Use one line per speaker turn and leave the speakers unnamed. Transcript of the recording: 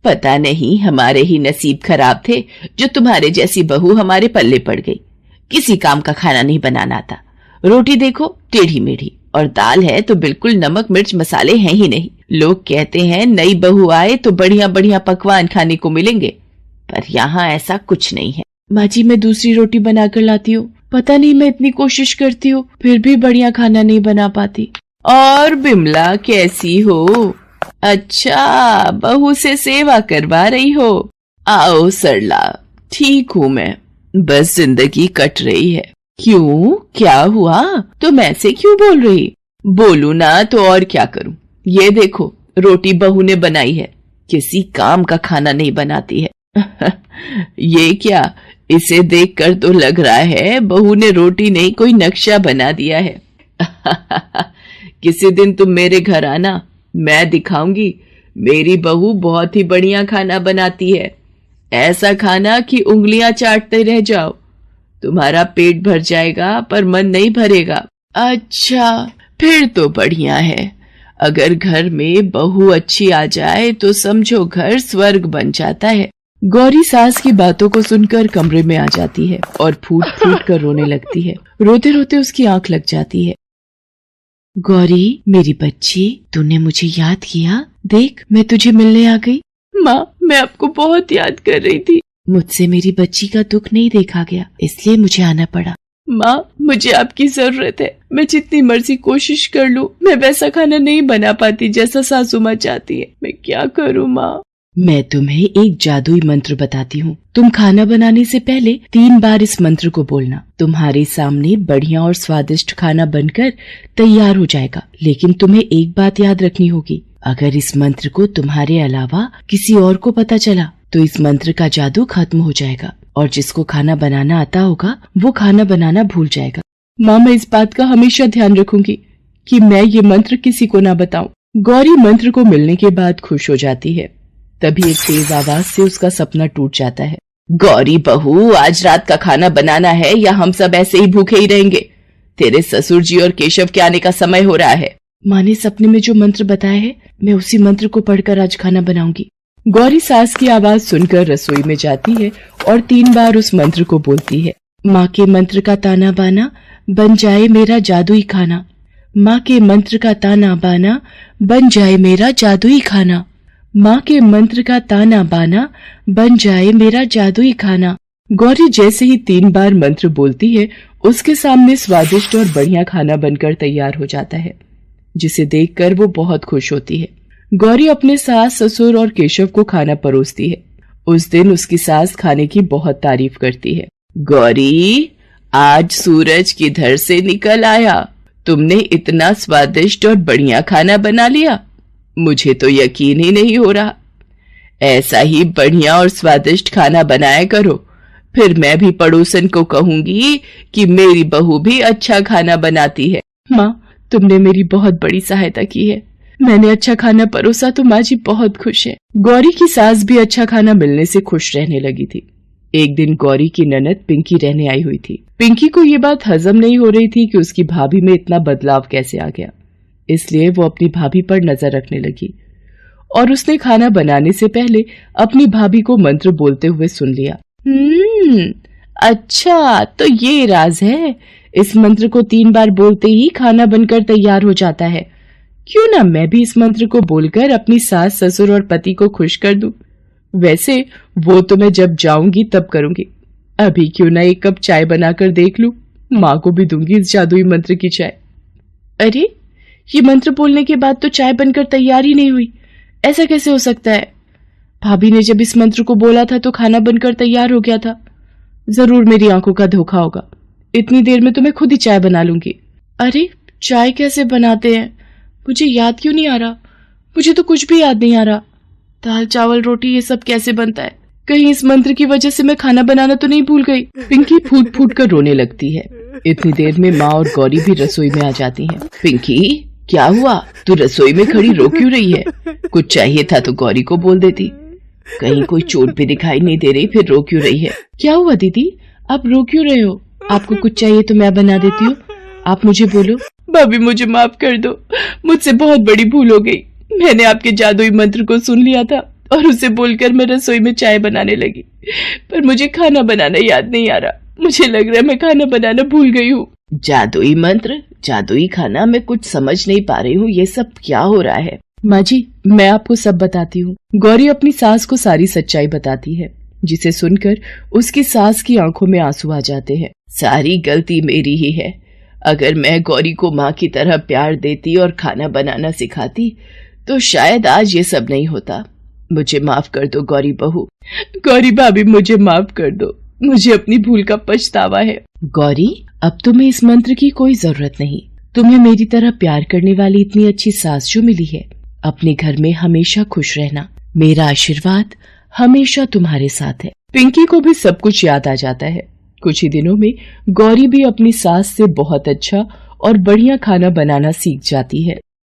पता नहीं हमारे ही नसीब खराब थे जो तुम्हारे जैसी बहू हमारे पल्ले पड़ गई। किसी काम का खाना नहीं बनाना आता। रोटी देखो टेढ़ी मेढ़ी, और दाल है तो बिल्कुल नमक मिर्च मसाले हैं ही नहीं। लोग कहते हैं नई बहू आए तो बढ़िया बढ़िया पकवान खाने को मिलेंगे, पर यहाँ ऐसा कुछ नहीं है। माँ जी, मैं दूसरी रोटी बनाकर लाती हूँ। पता नहीं मैं इतनी कोशिश करती हूँ फिर भी बढ़िया खाना नहीं बना पाती। और बिमला कैसी हो? अच्छा, बहू से सेवा करवा रही हो। आओ सरला, ठीक हूँ मैं, बस जिंदगी कट रही है। क्यों, क्या हुआ? तुम ऐसे क्यों बोल रही? बोलू ना तो और क्या करूं। ये देखो रोटी बहू ने बनाई है, किसी काम का खाना नहीं बनाती है। ये क्या, इसे देखकर तो लग रहा है बहू ने रोटी नहीं कोई नक्शा बना दिया है। किसी दिन तुम मेरे घर आना, मैं दिखाऊंगी। मेरी बहू बहुत ही बढ़िया खाना बनाती है, ऐसा खाना कि उंगलियां चाटते रह जाओ। तुम्हारा पेट भर जाएगा पर मन नहीं भरेगा। अच्छा, फिर तो बढ़िया है। अगर घर में बहू अच्छी आ जाए तो समझो घर स्वर्ग बन जाता है। गौरी सास की बातों को सुनकर कमरे में आ जाती है और फूट फूट कर रोने लगती है। रोते रोते उसकी आंख लग जाती है। गौरी मेरी बच्ची, तूने मुझे याद किया? देख मैं तुझे मिलने आ गई। माँ, मैं आपको बहुत याद कर रही थी। मुझसे मेरी बच्ची का दुख नहीं देखा गया, इसलिए मुझे आना पड़ा। माँ, मुझे आपकी जरूरत है। मैं जितनी मर्जी कोशिश कर लूं, मैं वैसा खाना नहीं बना पाती जैसा सासू माँ चाहती है। मैं क्या करूँ माँ? मैं तुम्हें एक जादुई मंत्र बताती हूँ। तुम खाना बनाने से पहले 3 बार इस मंत्र को बोलना। तुम्हारे सामने बढ़िया और स्वादिष्ट खाना बनकर तैयार हो जाएगा। लेकिन तुम्हें एक बात याद रखनी होगी, अगर इस मंत्र को तुम्हारे अलावा किसी और को पता चला तो इस मंत्र का जादू खत्म हो जाएगा और जिसको खाना बनाना आता होगा वो खाना बनाना भूल जाएगा। माँ, मैं इस बात का हमेशा ध्यान रखूंगी कि मैं ये मंत्र किसी को ना बताऊं। गौरी मंत्र को मिलने के बाद खुश हो जाती है। तभी एक तेज आवाज से उसका सपना टूट जाता है। गौरी बहू, आज रात का खाना बनाना है या हम सब ऐसे ही भूखे ही रहेंगे? तेरे ससुर जी और केशव के आने का समय हो रहा है। माँ ने सपने में जो मंत्र बताया है, मैं उसी मंत्र को पढ़कर आज खाना बनाऊंगी। गौरी सास की आवाज सुनकर रसोई में जाती है और 3 बार उस मंत्र को बोलती है। माँ के मंत्र का ताना बाना बन जाए मेरा जादुई खाना। माँ के मंत्र का ताना बाना बन जाए मेरा जादुई खाना। माँ के मंत्र का ताना बाना बन जाए मेरा जादुई खाना। गौरी जैसे ही 3 बार मंत्र बोलती है, उसके सामने स्वादिष्ट और बढ़िया खाना बनकर तैयार हो जाता है, जिसे देखकर वो बहुत खुश होती है। गौरी अपने सास ससुर और केशव को खाना परोसती है। उस दिन उसकी सास खाने की बहुत तारीफ करती है। गौरी, आज सूरज किधर से निकल आया? तुमने इतना स्वादिष्ट और बढ़िया खाना बना लिया, मुझे तो यकीन ही नहीं हो रहा। ऐसा ही बढ़िया और स्वादिष्ट खाना बनाया करो, फिर मैं भी पड़ोसन को कहूंगी कि मेरी बहू भी अच्छा खाना बनाती है। माँ, तुमने मेरी बहुत बड़ी सहायता की है। मैंने अच्छा खाना परोसा तो माँ जी बहुत खुश है। गौरी की सास भी अच्छा खाना मिलने से खुश रहने लगी थी। एक दिन गौरी की ननद पिंकी रहने आई हुई थी। पिंकी को ये बात हजम नहीं हो रही थी कि उसकी भाभी में इतना बदलाव कैसे आ गया, इसलिए वो अपनी भाभी पर नजर रखने लगी और उसने खाना बनाने से पहले अपनी भाभी को मंत्र बोलते हुए सुन लिया। अच्छा, तो ये राज है। इस मंत्र को 3 बार बोलते ही खाना बनकर तैयार हो जाता है। क्यों ना मैं भी इस मंत्र को बोलकर अपनी सास ससुर और पति को खुश कर दूं। वैसे वो तो मैं जब जाऊंगी तब करूंगी। अभी क्यों ना 1 कप चाय बनाकर देख लूं। माँ को भी दूंगी इस जादुई मंत्र की चाय। अरे, ये मंत्र बोलने के बाद तो चाय बनकर तैयार ही नहीं हुई। ऐसा कैसे हो सकता है? भाभी ने जब इस मंत्र को बोला था तो खाना बनकर तैयार हो गया था। जरूर मेरी आंखों का धोखा होगा। इतनी देर में तो मैं खुद ही चाय बना लूंगी। अरे, चाय कैसे बनाते हैं? मुझे याद क्यों नहीं आ रहा? मुझे तो कुछ भी याद नहीं आ रहा। दाल चावल रोटी ये सब कैसे बनता है? कहीं इस मंत्र की वजह से मैं खाना बनाना तो नहीं भूल गई? पिंकी फूट फूट कर रोने लगती है। इतनी देर में माँ और गौरी भी रसोई में आ जाती हैं। पिंकी, क्या हुआ? तू रसोई में खड़ी रो क्यों रही है? कुछ चाहिए था तो गौरी को बोल देती। कहीं कोई चोट भी दिखाई नहीं दे रही, फिर रो क्यों रही है? क्या हुआ दीदी, आप रो क्यों रहे हो? आपको कुछ चाहिए तो मैं बना देती हूँ, आप मुझे बोलो। भाभी, मुझे माफ कर दो, मुझसे बहुत बड़ी भूल हो गई। मैंने आपके जादुई मंत्र को सुन लिया था और उसे बोलकर मैं रसोई में चाय बनाने लगी। पर मुझे खाना बनाना याद नहीं आ रहा। मुझे लग रहा है मैं खाना बनाना भूल गई हूँ। जादुई मंत्र, जादुई खाना, मैं कुछ समझ नहीं पा रही हूँ। ये सब क्या हो रहा है? माँ जी, मैं आपको सब बताती हूँ। गौरी अपनी सास को सारी सच्चाई बताती है, जिसे सुनकर उसकी सास की आंखों में आंसू आ जाते हैं। सारी गलती मेरी ही है। अगर मैं गौरी को माँ की तरह प्यार देती और खाना बनाना सिखाती तो शायद आज ये सब नहीं होता। मुझे माफ कर दो गौरी बहू। गौरी भाभी, मुझे माफ कर दो। मुझे अपनी भूल का पछतावा है। गौरी, अब तुम्हें इस मंत्र की कोई जरूरत नहीं। तुम्हें मेरी तरह प्यार करने वाली इतनी अच्छी सास जो मिली है। अपने घर में हमेशा खुश रहना। मेरा आशीर्वाद हमेशा तुम्हारे साथ है। पिंकी को भी सब कुछ याद आ जाता है। कुछ ही दिनों में गौरी भी अपनी सास से बहुत अच्छा और बढ़िया खाना बनाना सीख जाती है।